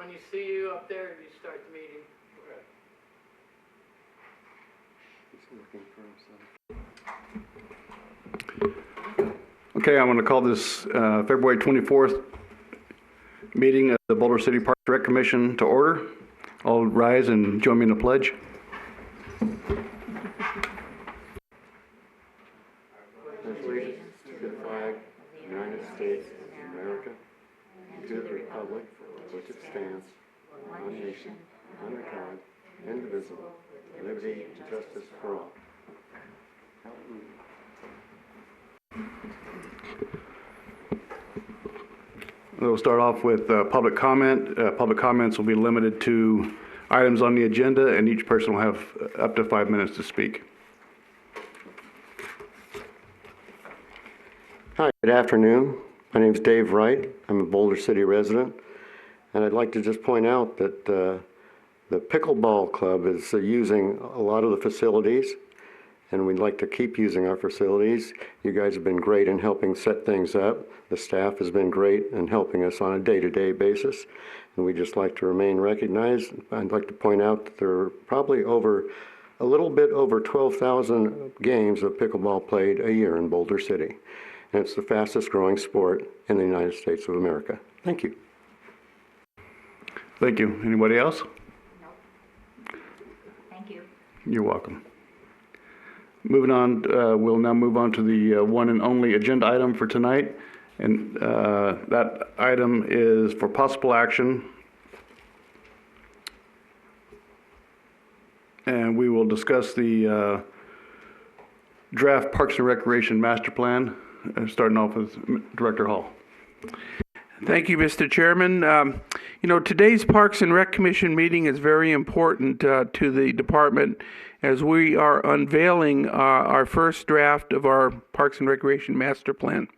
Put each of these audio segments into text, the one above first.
when you see you up there, you start the meeting. Okay. He's looking for himself. Okay, I'm going to call this February 24th meeting of the Boulder City Park Rec Commission to order. All rise and join me in the pledge. Allegiance to the flag of the United States of America, and to the republic for which it stands, one nation, under God, indivisible, liberty and justice for all. We'll start off with public comment. Public comments will be limited to items on the agenda, and each person will have up to 5 minutes to speak. Hi, good afternoon. My name is Dave Wright. I'm a Boulder City resident, and I'd like to just point out that the pickleball club is using a lot of the facilities, and we'd like to keep using our facilities. You guys have been great in helping set things up. The staff has been great in helping us on a day-to-day basis, and we'd just like to remain recognized. I'd like to point out that there are probably a little bit over 12,000 games of pickleball played a year in Boulder City. And it's the fastest growing sport in the United States of America. Thank you. Thank you. Anybody else? No. Thank you. You're welcome. Moving on, we'll now move on to the one and only agenda item for tonight. And that item is for possible action. And we will discuss the draft Parks and Recreation Master Plan, starting off with Director Hall. Thank you, Mr. Chairman. Today's Parks and Rec Commission meeting is very important to the department as we are unveiling our first draft of our Parks and Recreation Master Plan.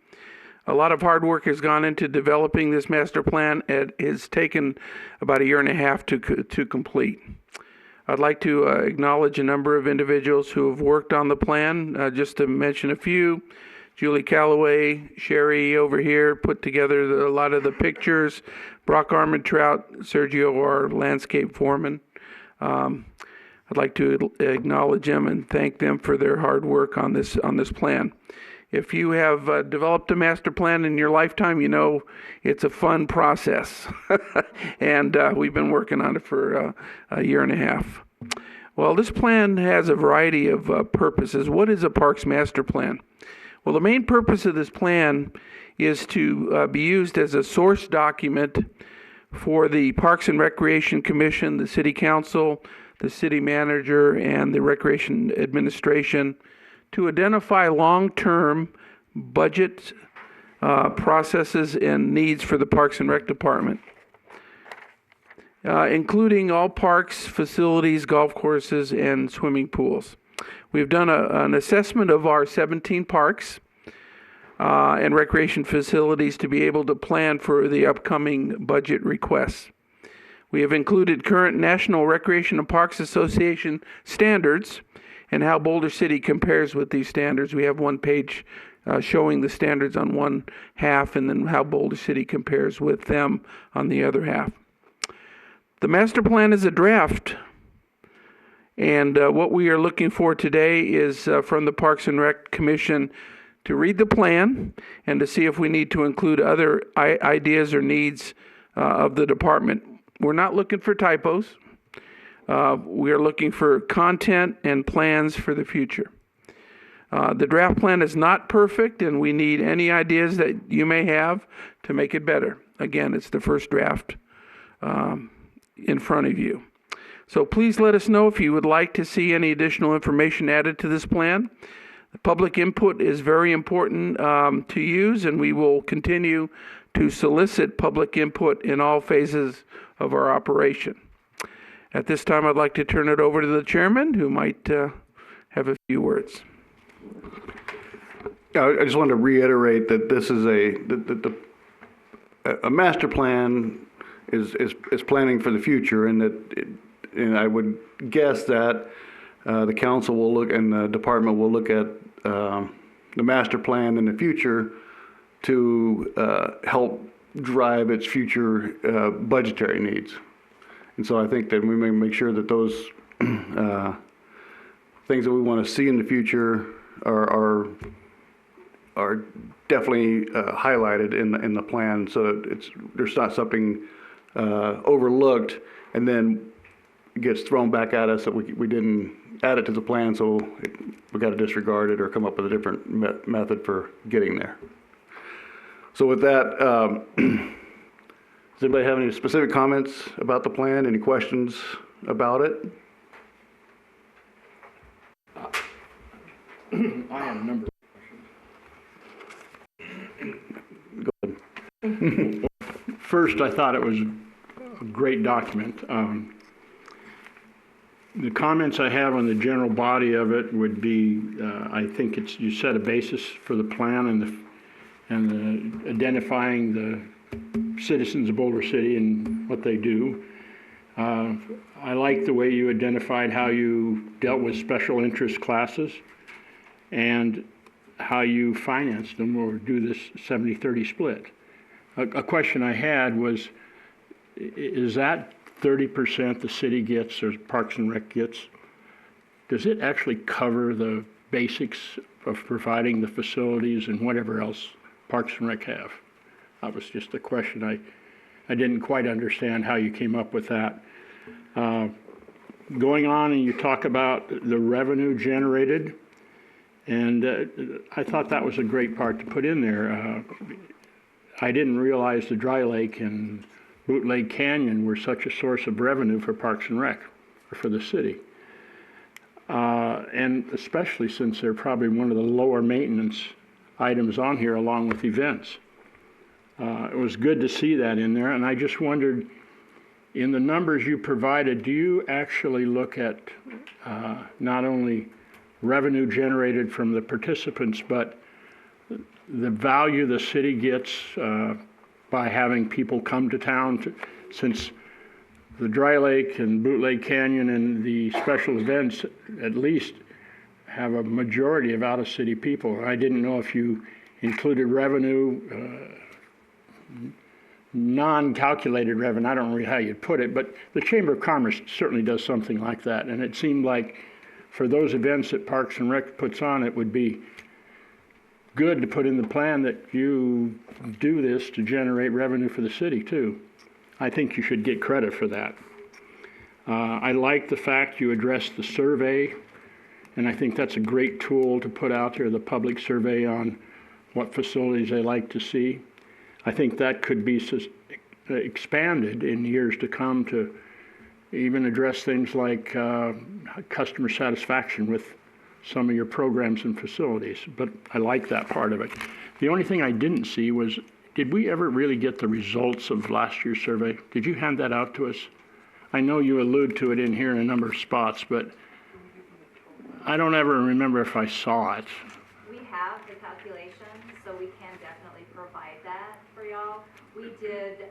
A lot of hard work has gone into developing this master plan. It has taken about 1.5 years to complete. I'd like to acknowledge a number of individuals who have worked on the plan. Just to mention a few: Julie Calloway, Sherry over here put together a lot of the pictures, Brock Armentrout, Sergio, our landscape foreman. I'd like to acknowledge them and thank them for their hard work on this plan. If you have developed a master plan in your lifetime, you know it's a fun process. And we've been working on it for 1.5 years. Well, this plan has a variety of purposes. What is a Parks Master Plan? Well, the main purpose of this plan is to be used as a source document for the Parks and Recreation Commission, the City Council, the City Manager, and the Recreation Administration to identify long-term budget processes and needs for the Parks and Rec Department, including all parks, facilities, golf courses, and swimming pools. We've done an assessment of our 17 parks and recreation facilities to be able to plan for the upcoming budget requests. We have included current National Recreation and Parks Association standards and how Boulder City compares with these standards. We have one page showing the standards on one half and then how Boulder City compares with them on the other half. The master plan is a draft. And what we are looking for today is from the Parks and Rec Commission to read the plan and to see if we need to include other ideas or needs of the department. We're not looking for typos. We are looking for content and plans for the future. The draft plan is not perfect, and we need any ideas that you may have to make it better. Again, it's the first draft in front of you. So please let us know if you would like to see any additional information added to this plan. The public input is very important to use, and we will continue to solicit public input in all phases of our operation. At this time, I'd like to turn it over to the chairman, who might have a few words. I just want to reiterate that this is a master plan is planning for the future, and and I would guess that the council will look and the department will look at the master plan in the future to help drive its future budgetary needs. And so I think that we may make sure that those things that we want to see in the future are definitely highlighted in the plan, so that there's not something overlooked and then it gets thrown back at us that we didn't add it to the plan, so we got to disregard it or come up with a different method for getting there. So with that, does anybody have any specific comments about the plan? Any questions about it? I have a number of questions. First, I thought it was a great document. The comments I have on the general body of it would be, I think you set a basis for the plan and the identifying the citizens of Boulder City and what they do. I like the way you identified how you dealt with special interest classes and how you financed them or do this 70-30 split. A question I had was, is that 30% the city gets or Parks and Rec gets, does it actually cover the basics of providing the facilities and whatever else Parks and Rec have? That was just a question. I didn't quite understand how you came up with that. Going on, and you talk about the revenue generated, and I thought that was a great part to put in there. I didn't realize the Dry Lake and Bootleg Canyon were such a source of revenue for Parks and Rec, or for the city. And especially since they're probably one of the lower maintenance items on here along with events. It was good to see that in there, and I just wondered, in the numbers you provided, do you actually look at not only revenue generated from the participants, but the value the city gets by having people come to town, since the Dry Lake and Bootleg Canyon and the special events at least have a majority of out-of-city people. I didn't know if you included revenue, non-calculated revenue, I don't know how you'd put it, but the Chamber of Commerce certainly does something like that, and it seemed like for those events that Parks and Rec puts on, it would be good to put in the plan that you do this to generate revenue for the city too. I think you should get credit for that. I like the fact you addressed the survey, and I think that's a great tool to put out there, the public survey on what facilities they like to see. I think that could be expanded in years to come to even address things like customer satisfaction with some of your programs and facilities, but I like that part of it. The only thing I didn't see was, did we ever really get the results of last year's survey? Did you hand that out to us? I know you allude to it in here in a number of spots, but I don't ever remember if I saw it. We have the calculation, so we can definitely provide that for y'all. We did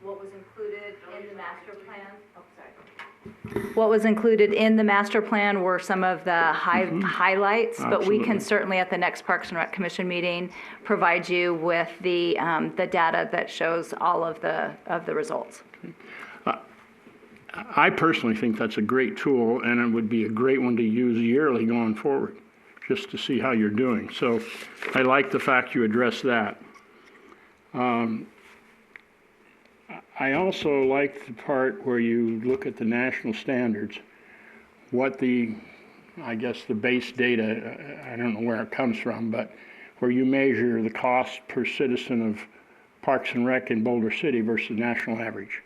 what was included in the master plan. Oh, sorry. What was included in the master plan were some of the highlights, but we can certainly at the next Parks and Rec Commission meeting provide you with the data that shows all of the results. I personally think that's a great tool, and it would be a great one to use yearly going forward, just to see how you're doing. So I like the fact you addressed that. I also like the part where you look at the national standards, what I guess the base data, I don't know where it comes from, but where you measure the cost per citizen of Parks and Rec in Boulder City versus national average.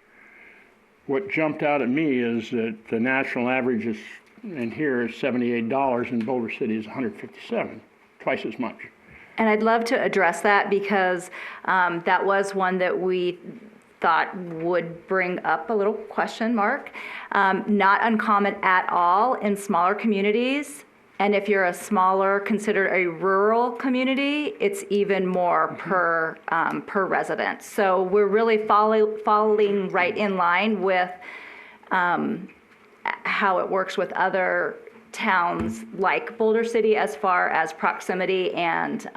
What jumped out at me is that the national average is, in here, is $78, and Boulder City is $157, twice as much. And I'd love to address that because that was one that we thought would bring up a little question mark. Not uncommon at all in smaller communities. And if you're a smaller, considered a rural community, it's even more per resident. So we're really following right in line with how it works with other towns like Boulder City as far as proximity and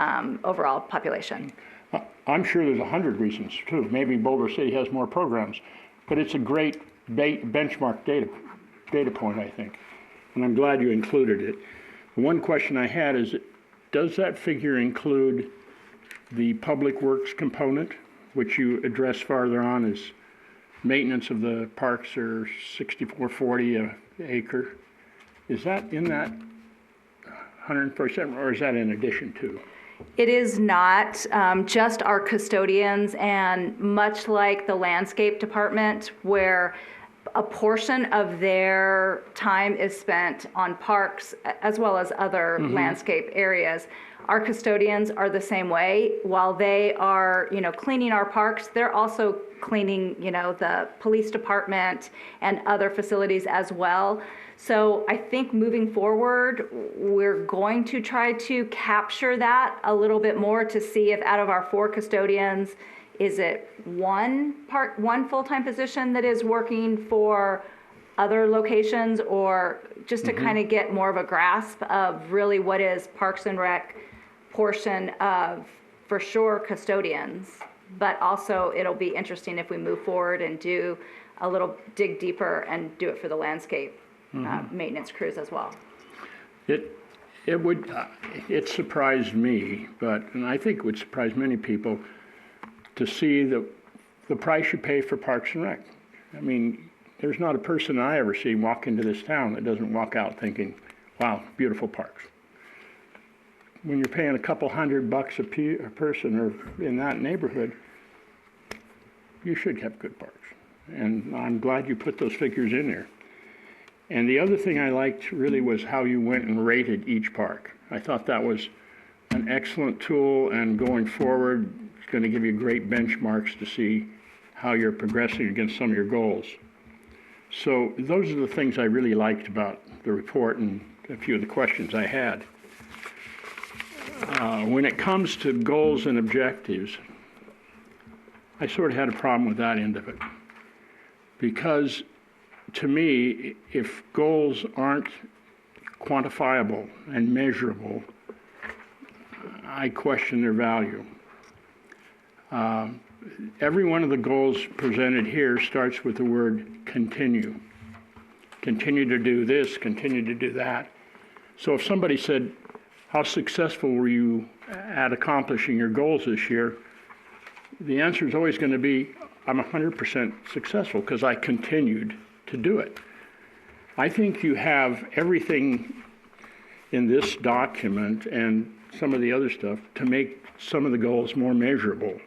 overall population. I'm sure there's 100 reasons too. Maybe Boulder City has more programs, but it's a great benchmark data point, I think. And I'm glad you included it. The one question I had is, does that figure include the public works component, which you address farther on as maintenance of the parks are $64.40 an acre? Is that in that 147, or is that in addition to? It is not just our custodians, and much like the landscape department, where a portion of their time is spent on parks as well as other landscape areas. Our custodians are the same way. While they are, cleaning our parks, they're also cleaning, the police department and other facilities as well. So I think moving forward, we're going to try to capture that a little bit more to see if out of our 4 custodians, is it one full-time position that is working for other locations, or just to kind of get more of a grasp of really what is Parks and Rec portion of, for sure, custodians. But also it'll be interesting if we move forward and do a little dig deeper and do it for the landscape maintenance crews as well. It surprised me, and I think it would surprise many people to see the price you pay for Parks and Rec. I mean, there's not a person I ever see walk into this town that doesn't walk out thinking, wow, beautiful parks. When you're paying a couple $100 a person or in that neighborhood, you should have good parks. And I'm glad you put those figures in there. And the other thing I liked really was how you went and rated each park. I thought that was an excellent tool, and going forward, it's going to give you great benchmarks to see how you're progressing against some of your goals. So those are the things I really liked about the report and a few of the questions I had. When it comes to goals and objectives, I sort of had a problem with that end of it. Because to me, if goals aren't quantifiable and measurable, I question their value. Every one of the goals presented here starts with the word continue. Continue to do this, continue to do that. So if somebody said, how successful were you at accomplishing your goals this year? The answer is always going to be, I'm 100% successful because I continued to do it. I think you have everything in this document and some of the other stuff to make some of the goals more measurable.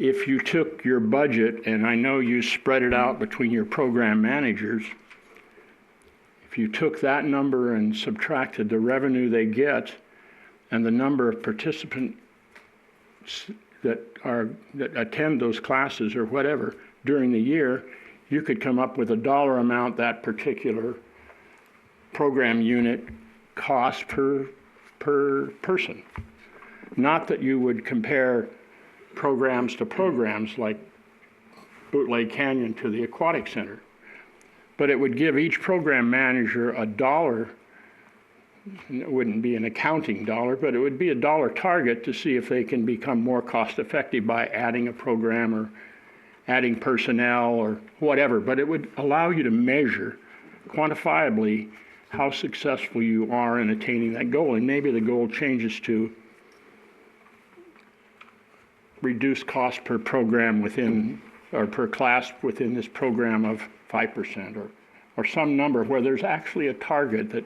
If you took your budget, and I know you spread it out between your program managers, if you took that number and subtracted the revenue they get and the number of participants that attend those classes or whatever during the year, you could come up with a dollar amount that particular program unit cost per person. Not that you would compare programs to programs like Bootleg Canyon to the Aquatic Center, but it would give each program manager a dollar. It wouldn't be an accounting dollar, but it would be a dollar target to see if they can become more cost effective by adding a program or adding personnel or whatever. But it would allow you to measure quantifiably how successful you are in attaining that goal. And maybe the goal changes to reduce cost per program within, or per class within this program of 5%, or some number where there's actually a target that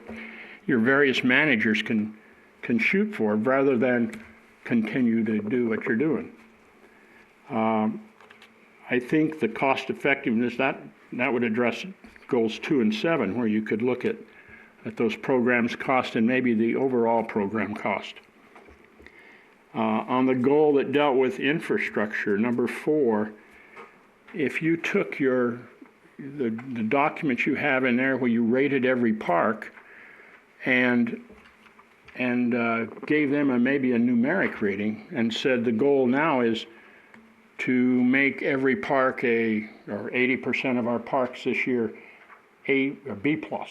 your various managers can shoot for, rather than continue to do what you're doing. I think the cost effectiveness, that would address goals 2 and 7, where you could look at those programs' cost and maybe the overall program cost. On the goal that dealt with infrastructure, number 4, if you took the documents you have in there where you rated every park and gave them maybe a numeric rating and said the goal now is to make every park or 80% of our parks this year A or B plus.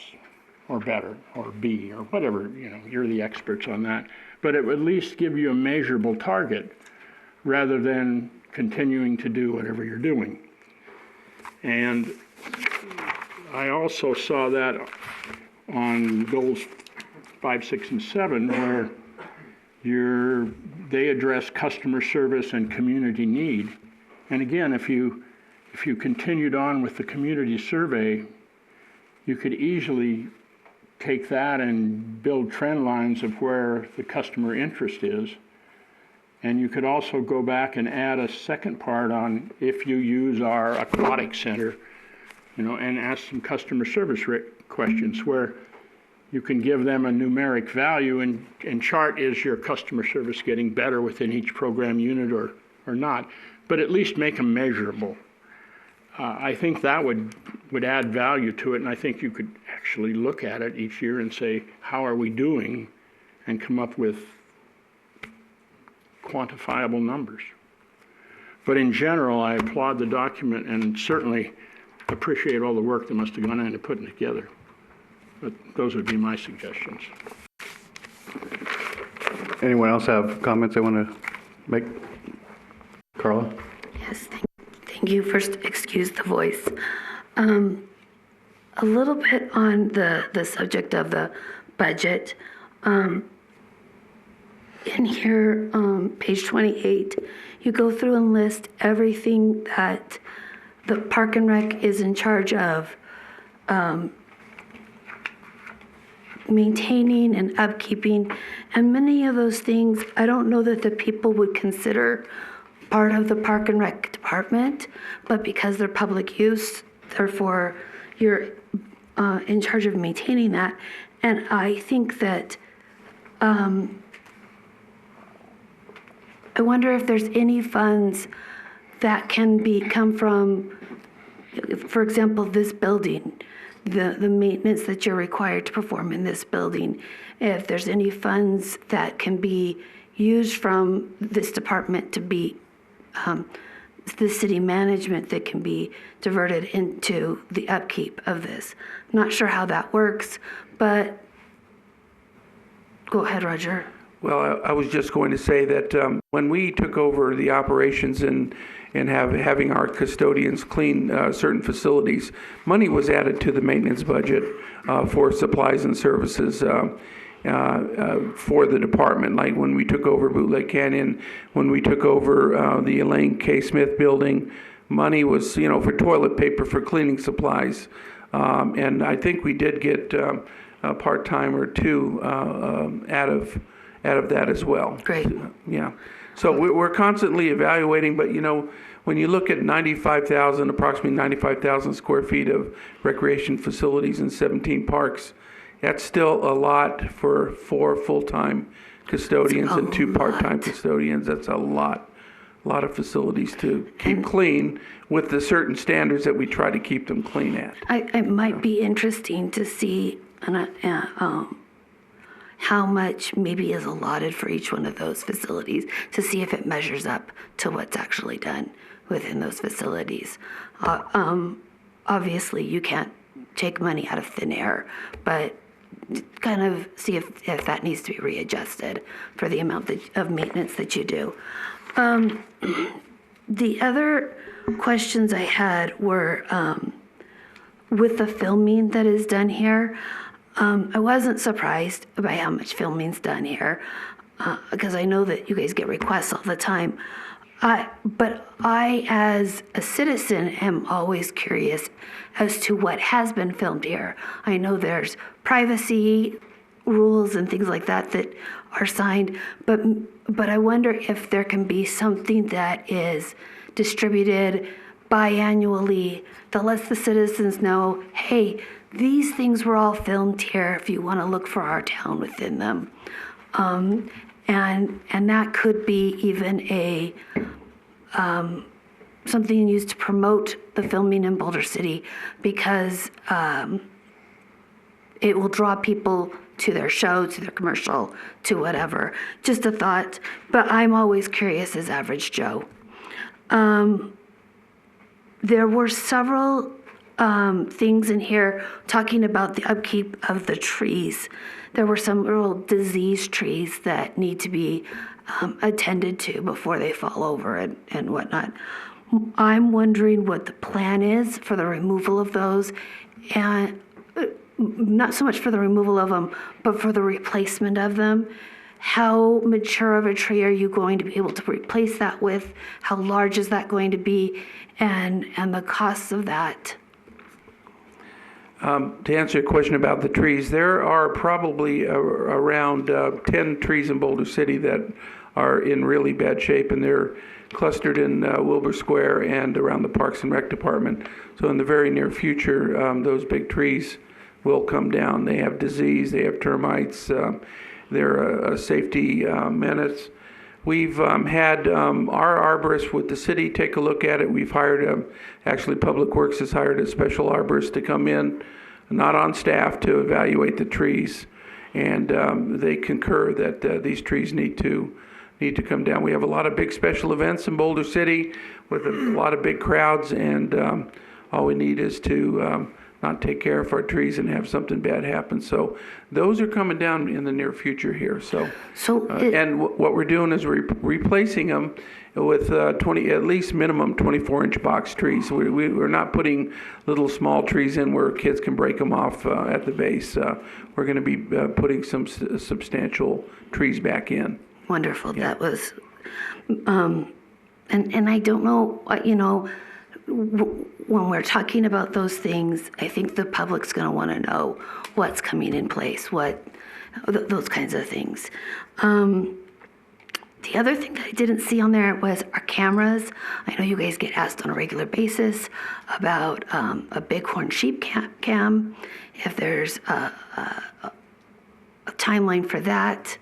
or better, or B, or whatever, you're the experts on that. But it would at least give you a measurable target rather than continuing to do whatever you're doing. And I also saw that on goals 5, 6, and 7, where they address customer service and community need. And again, if you continued on with the community survey, you could easily take that and build trend lines of where the customer interest is. And you could also go back and add a second part on if you use our aquatic center, and ask some customer service questions where you can give them a numeric value and chart, is your customer service getting better within each program unit or not, but at least make them measurable. I think that would add value to it, and I think you could actually look at it each year and say, how are we doing, and come up with quantifiable numbers. But in general, I applaud the document and certainly appreciate all the work that must have gone into putting it together. But those would be my suggestions. Anyone else have comments they want to make? Carla? Yes, thank you. First, excuse the voice. A little bit on the subject of the budget. In here, page 28, you go through and list everything that the Park and Rec is in charge of maintaining and upkeeping, and many of those things, I don't know that the people would consider part of the Park and Rec department, but because they're public use, therefore you're in charge of maintaining that. And I think that I wonder if there's any funds that can come from, for example, this building, the maintenance that you're required to perform in this building. If there's any funds that can be used from this department to be the city management that can be diverted into the upkeep of this. Not sure how that works, but go ahead, Roger. Well, I was just going to say that when we took over the operations and having our custodians clean certain facilities, money was added to the maintenance budget for supplies and services for the department. Like when we took over Bootleg Canyon, when we took over the Elaine K. Smith building, money was, for toilet paper, for cleaning supplies. And I think we did get a part-time or two out of that as well. Great. Yeah. So we're constantly evaluating, but when you look at approximately 95,000 square feet of recreation facilities in 17 parks, that's still a lot for 4 full-time custodians and 2 part-time custodians. That's a lot of facilities to keep clean with the certain standards that we try to keep them clean at. It might be interesting to see how much maybe is allotted for each one of those facilities to see if it measures up to what's actually done within those facilities. Obviously, you can't take money out of thin air, but kind of see if that needs to be readjusted for the amount of maintenance that you do. The other questions I had were with the filming that is done here. I wasn't surprised by how much filming's done here because I know that you guys get requests all the time. But I, as a citizen, am always curious as to what has been filmed here. I know there's privacy rules and things like that that are signed, but I wonder if there can be something that is distributed biannually that lets the citizens know, hey, these things were all filmed here if you want to look for our town within them. And that could be even a something used to promote the filming in Boulder City because it will draw people to their show, to their commercial, to whatever. Just a thought, but I'm always curious as average Joe. There were several things in here talking about the upkeep of the trees. There were some little diseased trees that need to be attended to before they fall over and whatnot. I'm wondering what the plan is for the removal of those, and not so much for the removal of them, but for the replacement of them. How mature of a tree are you going to be able to replace that with? How large is that going to be? And the costs of that? To answer your question about the trees, there are probably around 10 trees in Boulder City that are in really bad shape, and they're clustered in Wilbur Square and around the Parks and Rec Department. So in the very near future, those big trees will come down. They have disease, they have termites, they're a safety menace. We've had our arborist with the city take a look at it. We've hired, actually Public Works has hired a special arborist to come in, not on staff, to evaluate the trees. And they concur that these trees need to come down. We have a lot of big special events in Boulder City with a lot of big crowds, and all we need is to not take care of our trees and have something bad happen. So those are coming down in the near future here. And what we're doing is replacing them with at least minimum 24-inch box trees. We're not putting little small trees in where kids can break them off at the base. We're going to be putting some substantial trees back in. Wonderful. Yeah. That was, and I don't know, when we're talking about those things, I think the public's going to want to know what's coming in place, those kinds of things. The other thing that I didn't see on there was our cameras. I know you guys get asked on a regular basis about a bighorn sheep cam, if there's a timeline for that.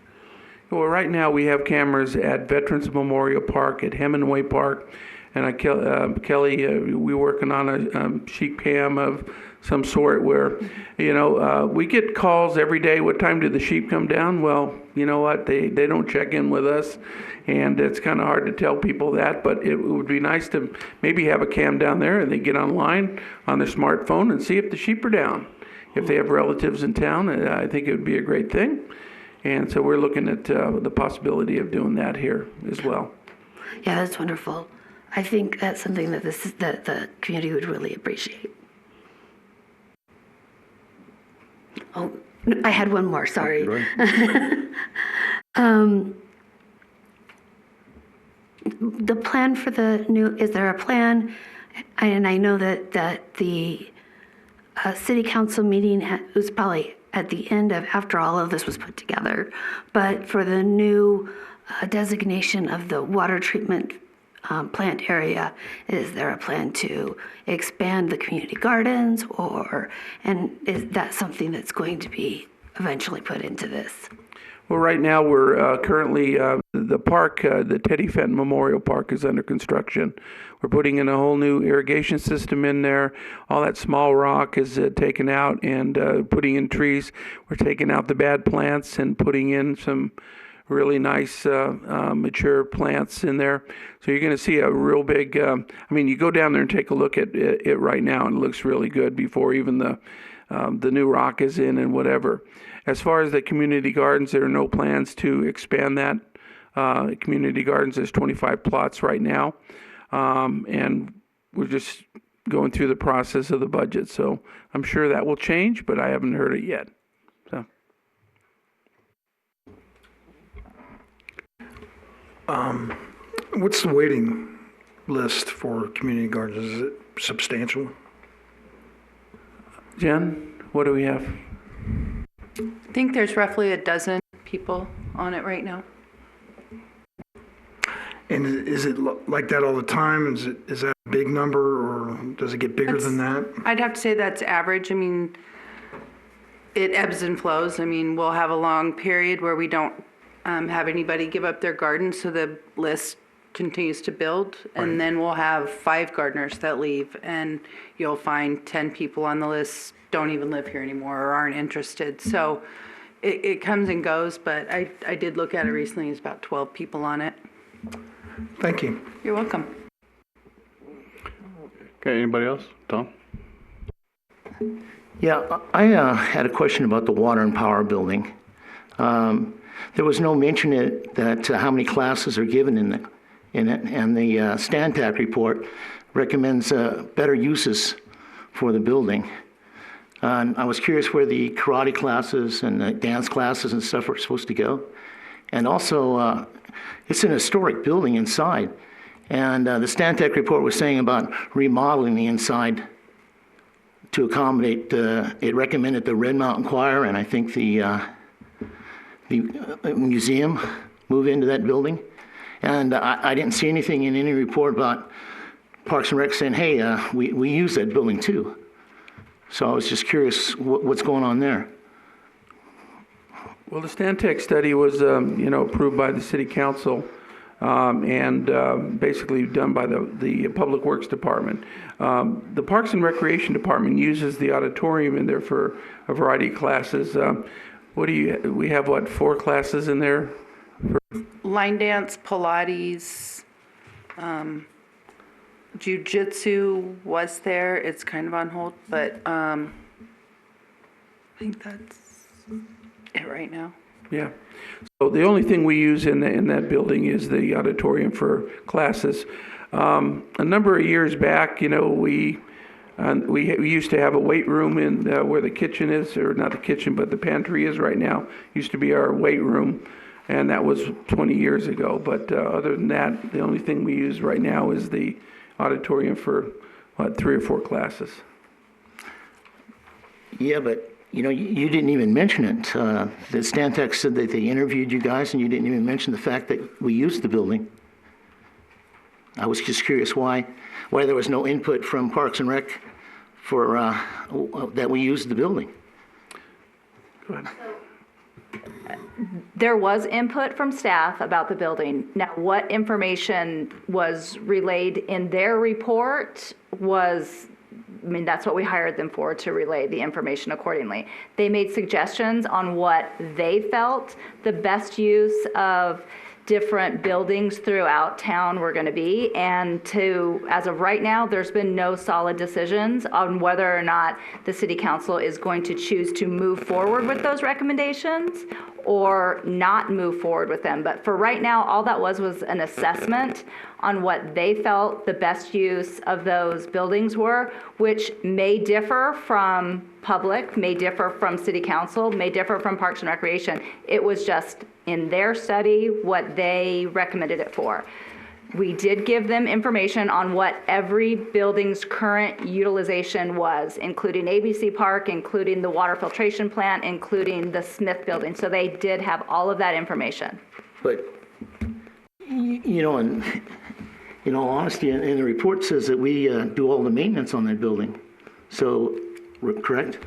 Well, right now we have cameras at Veterans Memorial Park, at Hemingway Park, and Kelly, we're working on a sheep cam of some sort where, we get calls every day. What time do the sheep come down? Well, you know what? They don't check in with us, and it's kind of hard to tell people that. But it would be nice to maybe have a cam down there, and they get online on their smartphone and see if the sheep are down. If they have relatives in town, I think it would be a great thing. And so we're looking at the possibility of doing that here as well. Yeah, that's wonderful. I think that's something that the community would really appreciate. Oh, I had one more, sorry. The plan for the new, is there a plan? And I know that the city council meeting was probably at the end of, after all of this was put together, but for the new designation of the water treatment plant area, is there a plan to expand the community gardens, and is that something that's going to be eventually put into this? Well, right now we're currently, the park, the Teddy Fenton Memorial Park is under construction. We're putting in a whole new irrigation system in there. All that small rock is taken out and putting in trees. We're taking out the bad plants and putting in some really nice mature plants in there. So you're going to see a real big, you go down there and take a look at it right now, and it looks really good before even the new rock is in and whatever. As far as the community gardens, there are no plans to expand that. Community gardens, there's 25 plots right now. And we're just going through the process of the budget. So I'm sure that will change, but I haven't heard it yet. So. What's the waiting list for community gardens? Is it substantial? Jen, what do we have? I think there's roughly a dozen people on it right now. And is it like that all the time? Is that a big number, or does it get bigger than that? I'd have to say that's average. It ebbs and flows. We'll have a long period where we don't have anybody give up their garden, so the list continues to build. Right. And then we'll have 5 gardeners that leave, and you'll find 10 people on the list don't even live here anymore or aren't interested. So it comes and goes, but I did look at it recently. There's about 12 people on it. Thank you. You're welcome. Okay, anybody else? Tom? Yeah, I had a question about the water and power building. There was no mention that how many classes are given in it, and the Stantec report recommends better uses for the building. I was curious where the karate classes and the dance classes and stuff are supposed to go. And also, it's an historic building inside, and the Stantec report was saying about remodeling the inside to accommodate, it recommended the Red Mountain Choir and I think the museum move into that building. And I didn't see anything in any report about Parks and Rec saying, hey, we use that building too. So I was just curious what's going on there. Well, the Stantec study was, approved by the City Council and basically done by the Public Works Department. The Parks and Recreation Department uses the auditorium in there for a variety of classes. We have 4 classes in there? Line dance, Pilates, Jiu-Jitsu was there. It's kind of on hold, but I think that's it right now. Yeah. So the only thing we use in that building is the auditorium for classes. A number of years back, we used to have a weight room in where the kitchen is, or not the kitchen, but the pantry is right now. Used to be our weight room, and that was 20 years ago. But other than that, the only thing we use right now is the auditorium for 3 or 4 classes. Yeah, but you didn't even mention it. The Stantec said that they interviewed you guys, and you didn't even mention the fact that we used the building. I was just curious why there was no input from Parks and Rec for that we used the building. Go ahead. There was input from staff about the building. Now, what information was relayed in their report that's what we hired them for, to relay the information accordingly. They made suggestions on what they felt the best use of different buildings throughout town were going to be, and as of right now, there's been no solid decisions on whether or not the city council is going to choose to move forward with those recommendations or not move forward with them. But for right now, all that was an assessment on what they felt the best use of those buildings were, which may differ from public, may differ from city council, may differ from Parks and Recreation. It was just in their study what they recommended it for. We did give them information on what every building's current utilization was, including ABC Park, including the water filtration plant, including the Smith building. So they did have all of that information. But, in all honesty, and the report says that we do all the maintenance on that building. So, correct?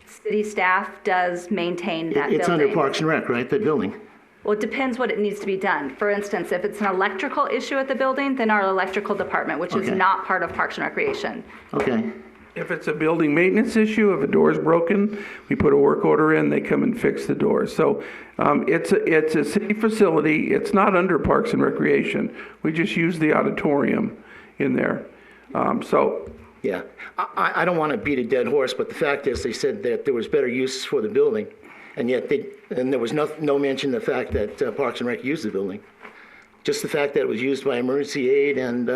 City staff does maintain that It's building. under Parks and Rec, right, that building? Well, it depends what it needs to be done. For instance, if it's an electrical issue at the building, then our electrical department, which is Okay. not part of Parks and Recreation. Okay. If it's a building maintenance issue, if a door is broken, we put a work order in, they come and fix the door. So it's a city facility. It's not under Parks and Recreation. We just use the auditorium in there. Yeah, I don't want to beat a dead horse, but the fact is they said that there was better uses for the building, and yet there was no mention of the fact that Parks and Rec used the building. Just the fact that it was used by emergency aid and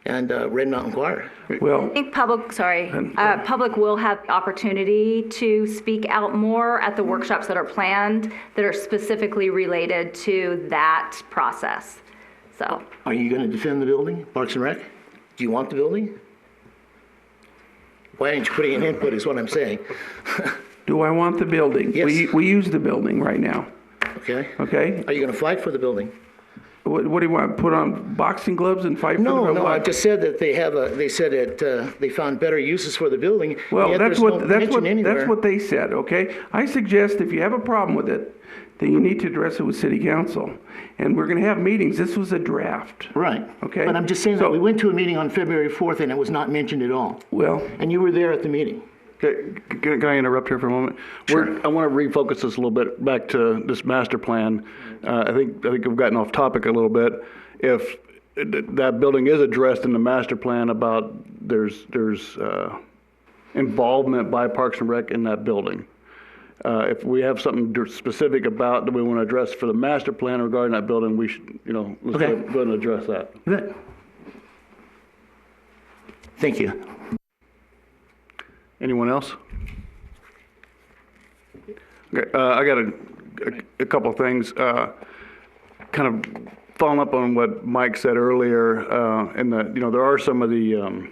Red Mountain Choir. Well, I think public will have the opportunity to speak out more at the workshops that are planned that are specifically related to that process. So, Are you going to defend the building, Parks and Rec? Do you want the building? Why aren't you putting an input is what I'm saying. do I want the building? Yes. We use the building right now. Okay? Okay? Are you going to fight for the building? What do you want? Put on boxing gloves and fight for No, the no, what? I just said that they said that they found better uses for the building. Well, yet that's there's no mention anywhere. that's what they said, okay? I suggest if you have a problem with it, then you need to address it with city council. And we're going to have meetings. This was a draft. Right. Okay. But I'm just saying that we went to a meeting on February 4th and it was not mentioned at all. Well, And you were there at the meeting. Can I interrupt here for a moment? Sure. I want to refocus this a little bit back to this master plan. I think we've gotten off topic a little bit. If that building is addressed in the master plan about there's involvement by Parks and Rec in that building. If we have something specific about that we want to address for the master plan regarding that building, we should, let's Okay. go ahead and address that. Good. Thank you. Anyone else? Okay, I got a couple of things. Kind of following up on what Mike said earlier, and there are some of the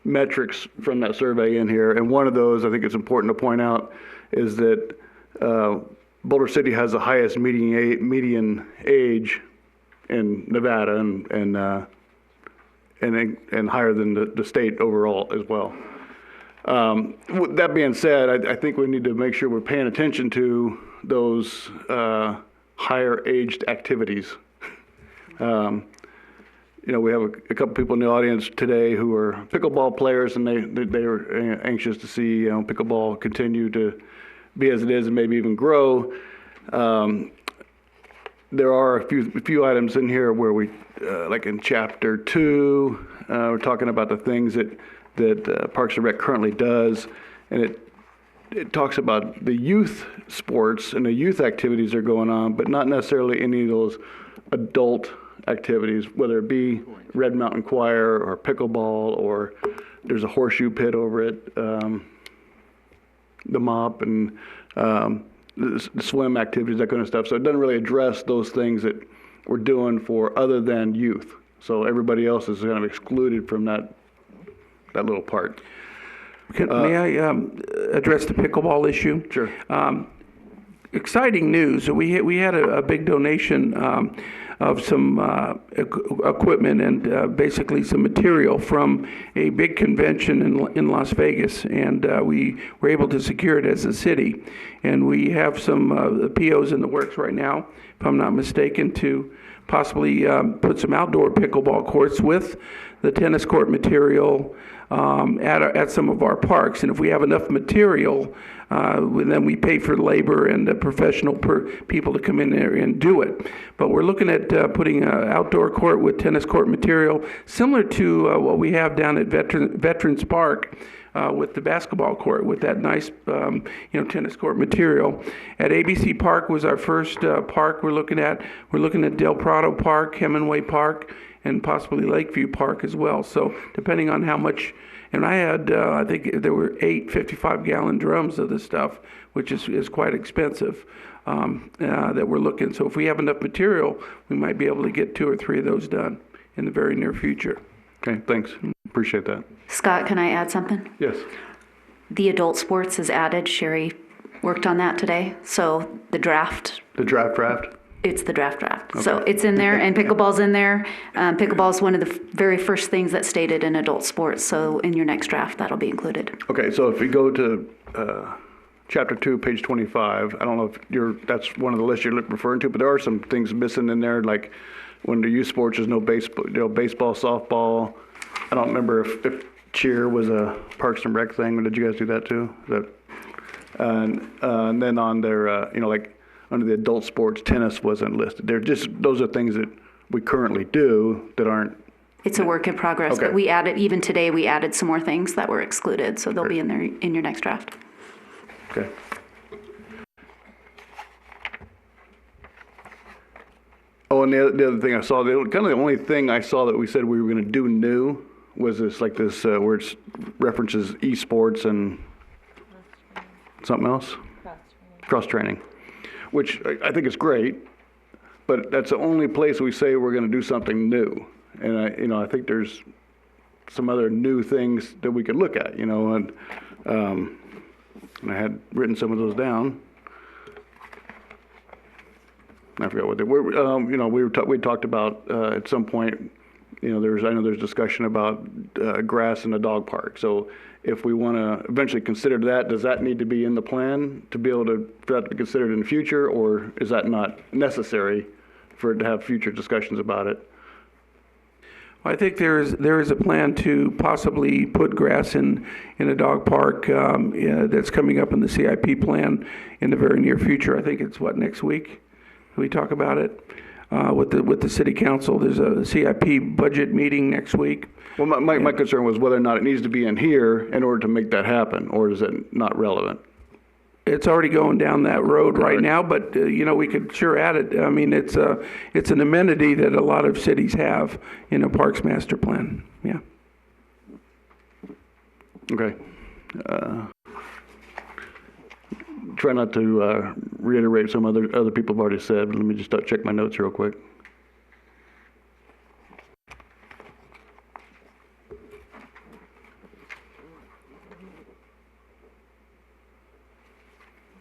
metrics from that survey in here, and one of those I think it's important to point out is that Boulder City has the highest median age in Nevada, and higher than the state overall as well. With that being said, I think we need to make sure we're paying attention to those higher aged activities. We have a couple people in the audience today who are pickleball players, and they are anxious to see pickleball continue to be as it is and maybe even grow. There are a few items in here where we, like in chapter 2, we're talking about the things that Parks and Rec currently does, and it talks about the youth sports and the youth activities that are going on, but not necessarily any of those adult activities, whether it be Red Mountain Choir or pickleball, or there's a horseshoe pit over at the MOP, and the swim activities, that kind of stuff. So it doesn't really address those things that we're doing for other than youth. So everybody else is kind of excluded from that little part. May I address the pickleball issue? Sure. Exciting news. We had a big donation of some equipment and basically some material from a big convention in Las Vegas, and we were able to secure it as a city. And we have some POs in the works right now, if I'm not mistaken, to possibly put some outdoor pickleball courts with the tennis court material at some of our parks. And if we have enough material, then we pay for labor and professional people to come in there and do it. But we're looking at putting an outdoor court with tennis court material, similar to what we have down at Veterans Park with the basketball court, with that nice tennis court material. At ABC Park was our first park we're looking at. We're looking at Del Prado Park, Hemingway Park, and possibly Lakeview Park as well. So depending on how much, and I had, I think there were 8 55-gallon drums of this stuff, which is quite expensive, that we're looking. So if we have enough material, we might be able to get 2 or 3 of those done in the very near future. Okay, thanks. Appreciate that. Scott, can I add something? Yes. The adult sports is added. Sherry worked on that today. So the draft. The draft? It's the draft. Okay. So it's in there, and pickleball's in there. Pickleball's one of the very first things that's stated in adult sports. So in your next draft, that'll be included. Okay, so if we go to chapter 2, page 25, I don't know if that's one of the lists you're referring to, but there are some things missing in there, like when the youth sports, there's no baseball, softball. I don't remember if cheer was a Parks and Rec thing. Did you guys do that too? And then on their, like under the adult sports, tennis wasn't listed. Those are things that we currently do that aren't. It's a work in progress, Okay. But even today, we added some more things that were excluded, so they'll be in there in your next draft. Okay. Oh, and the other thing I saw, the only thing I saw that we said we were going to do new was this where it references esports and something else? Cross-training. Which I think is great, but that's the only place we say we're going to do something new. And I think there's some other new things that we could look at, and I had written some of those down. I forgot what they were. We talked about at some point. I know there's discussion about grass in the dog park. So if we want to eventually consider that, does that need to be in the plan to be able for that to be considered in the future, or is that not necessary for it to have future discussions about it? I think there is a plan to possibly put grass in a dog park that's coming up in the CIP plan in the very near future. I think it's next week we talk about it. with the city council. There's a CIP budget meeting next week. Well, my concern was whether or not it needs to be in here in order to make that happen, or is it not relevant? It's already going down that road right now, but, we could sure add it. I mean, it's an amenity that a lot of cities have in a parks master plan, yeah. Okay. Try not to reiterate some other people have already said, but let me just check my notes real quick.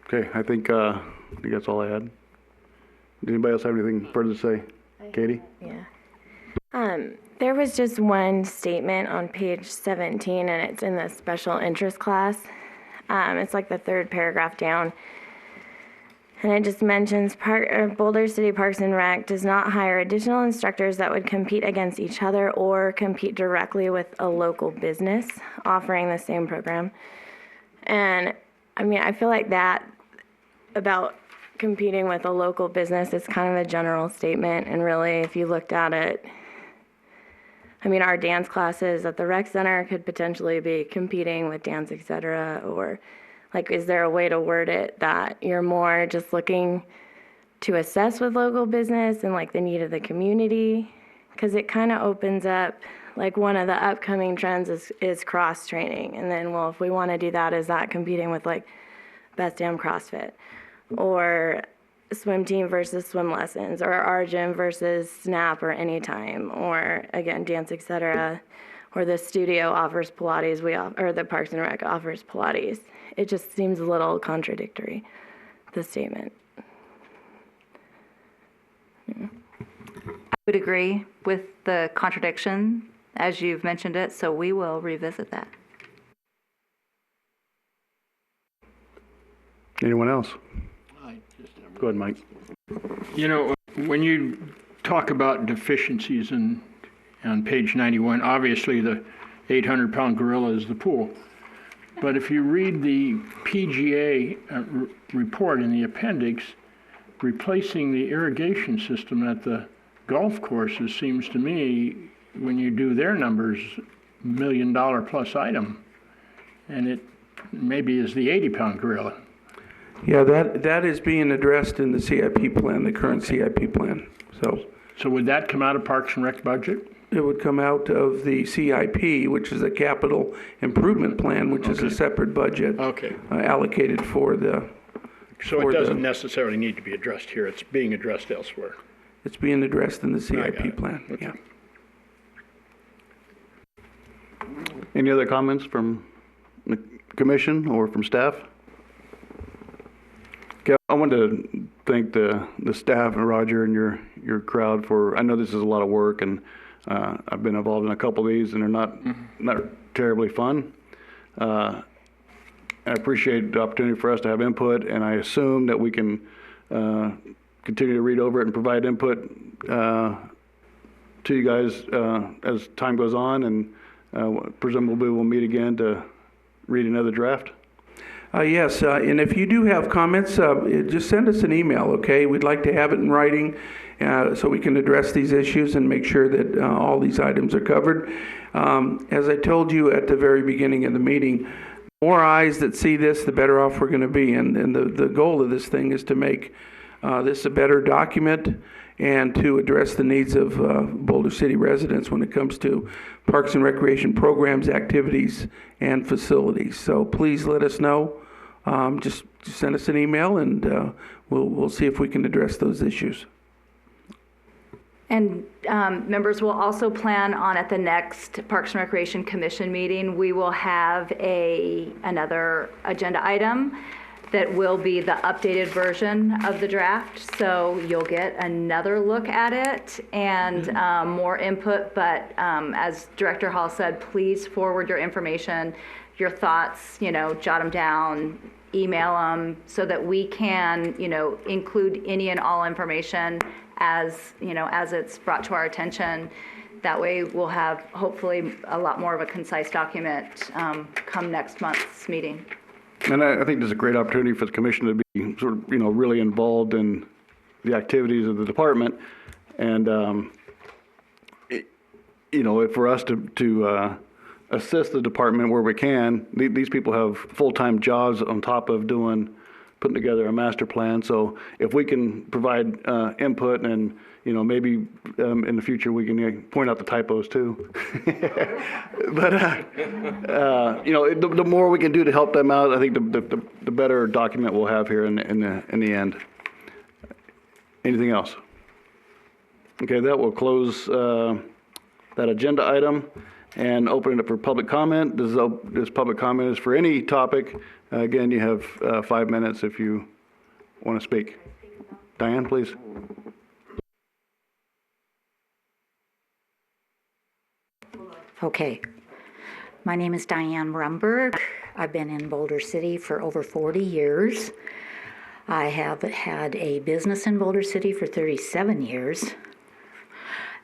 Okay, I think that's all I had. Does anybody else have anything further to say? Katie? Yeah. There was just one statement on page 17, and it's in the special interest class. It's like the third paragraph down. And it just mentions Boulder City Parks and Rec does not hire additional instructors that would compete against each other or compete directly with a local business offering the same program. And I mean, I feel like that about competing with a local business is kind of a general statement. And really, if you looked at it, I mean, our dance classes at the rec center could potentially be competing with Dance Etc. Or like, is there a way to word it that you're more just looking to assess with local business and like the need of the community? Because it kind of opens up, like one of the upcoming trends is cross training. And then, well, if we want to do that, is that competing with like Best Damn CrossFit? Or swim team versus swim lessons, or our gym versus Snap or Anytime, or again, Dance Etc., or the studio offers Pilates, or the Parks and Rec offers Pilates. It just seems a little contradictory, the statement. I would agree with the contradiction as you've mentioned it, so we will revisit that. Anyone else? Go ahead, Mike. You know, when you talk about deficiencies on page 91, obviously the 800-pound gorilla is the pool. But if you read the PGA report in the appendix, replacing the irrigation system at the golf courses seems to me, when you do their numbers, $1 million plus item. And it maybe is the 80-pound gorilla. Yeah, that is being addressed in the CIP plan, the current CIP plan. So would that come out of Parks and Rec budget? It would come out of the CIP, which is a capital improvement plan, which is a separate budget allocated for the. So it doesn't necessarily need to be addressed here. It's being addressed elsewhere. It's being addressed in the CIP plan. Okay. Yeah. Any other comments from the commission or from staff? Okay, I want to thank the staff and Roger and your crowd for, I know this is a lot of work, and I've been involved in a couple of these, and they're not terribly fun. I appreciate the opportunity for us to have input, and I assume that we can continue to read over it and provide input to you guys as time goes on, and presumably we'll meet again to read another draft. Yes, and if you do have comments, just send us an email, okay? We'd like to have it in writing so we can address these issues and make sure that all these items are covered. As I told you at the very beginning of the meeting, the more eyes that see this, the better off we're going to be. And the goal of this thing is to make this a better document and to address the needs of Boulder City residents when it comes to parks and recreation programs, activities, and facilities. So please let us know. Just send us an email, and we'll see if we can address those issues. And members will also plan on, at the next Parks and Recreation Commission meeting, we will have another agenda item that will be the updated version of the draft. So you'll get another look at it and more input. But as Director Hall said, please forward your information, your thoughts, jot them down, email them so that we can, include any and all information as it's brought to our attention. That way we'll have hopefully a lot more of a concise document come next month's meeting. And I think there's a great opportunity for the commission to be sort of, really involved in the activities of the department And, you know, if for us to assist the department where we can, these people have full-time jobs on top of putting together a master plan. So if we can provide input and, you know, maybe in the future we can point out the typos too. But, you know, the more we can do to help them out, I think the better document we'll have here in the end. Anything else? Okay, that will close that agenda item and open it up for public comment. This public comment is for any topic. Again, you have 5 minutes if you want to speak. Diane, please. Okay. My name is Diane Rumberg. I've been in Boulder City for over 40 years. I have had a business in Boulder City for 37 years.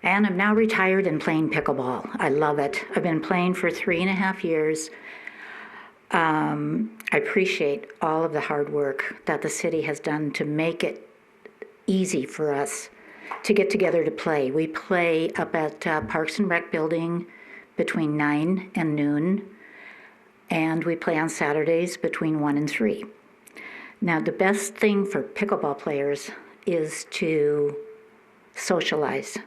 And I'm now retired and playing pickleball. I love it. I've been playing for 3.5 years. I appreciate all of the hard work that the city has done to make it easy for us to get together to play. We play up at Parks and Rec building between 9 and noon, and we play on Saturdays between 1 and 3. Now, the best thing for pickleball players is to socialize.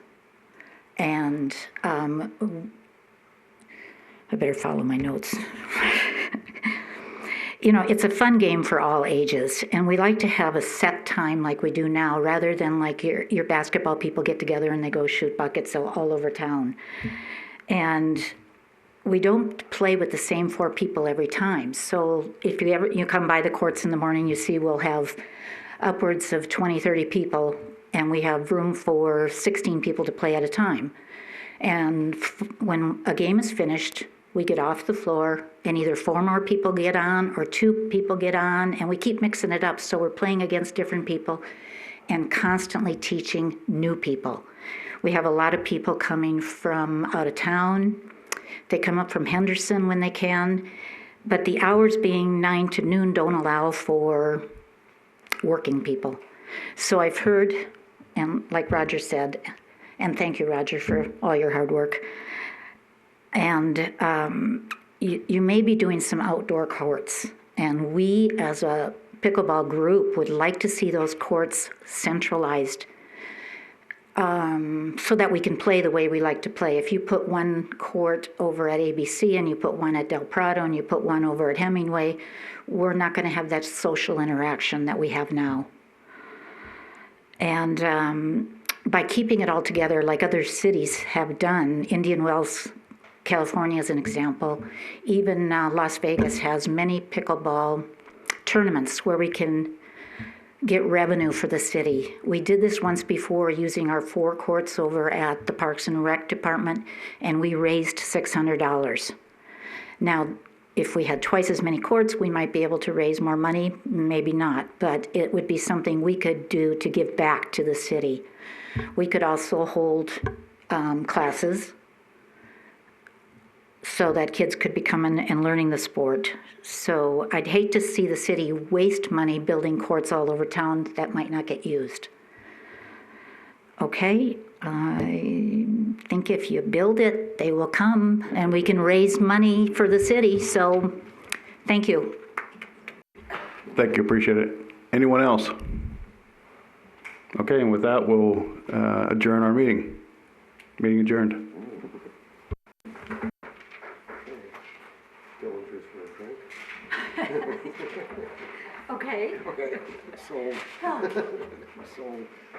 And I better follow my notes. You know, it's a fun game for all ages, and we like to have a set time like we do now, rather than like your basketball people get together and they go shoot buckets all over town. And we don't play with the same 4 people every time. So if you come by the courts in the morning, you see we'll have upwards of 20, 30 people, and we have room for 16 people to play at a time. And when a game is finished, we get off the floor, and either 4 more people get on or 2 people get on, and we keep mixing it up. So we're playing against different people and constantly teaching new people. We have a lot of people coming from out of town. They come up from Henderson when they can, but the hours being 9 to noon don't allow for working people. So I've heard, and like Roger said, and thank you, Roger, for all your hard work, and you may be doing some outdoor courts, and we as a pickleball group would like to see those courts centralized so that we can play the way we like to play. If you put one court over at ABC and you put one at Del Prado and you put one over at Hemingway, we're not going to have that social interaction that we have now. And by keeping it all together like other cities have done, Indian Wells, California is an example, even Las Vegas has many pickleball tournaments where we can get revenue for the city. We did this once before using our 4 courts over at the Parks and Rec department, and we raised $600. Now, if we had twice as many courts, we might be able to raise more money, maybe not, but it would be something we could do to give back to the city. We could also hold classes so that kids could be coming and learning the sport. So I'd hate to see the city waste money building courts all over town that might not get used. Okay, I think if you build it, they will come, and we can raise money for the city, so thank you. Thank you, appreciate it. Anyone else? Okay, and with that, we'll adjourn our meeting. Meeting adjourned. Okay. Sold. Sold.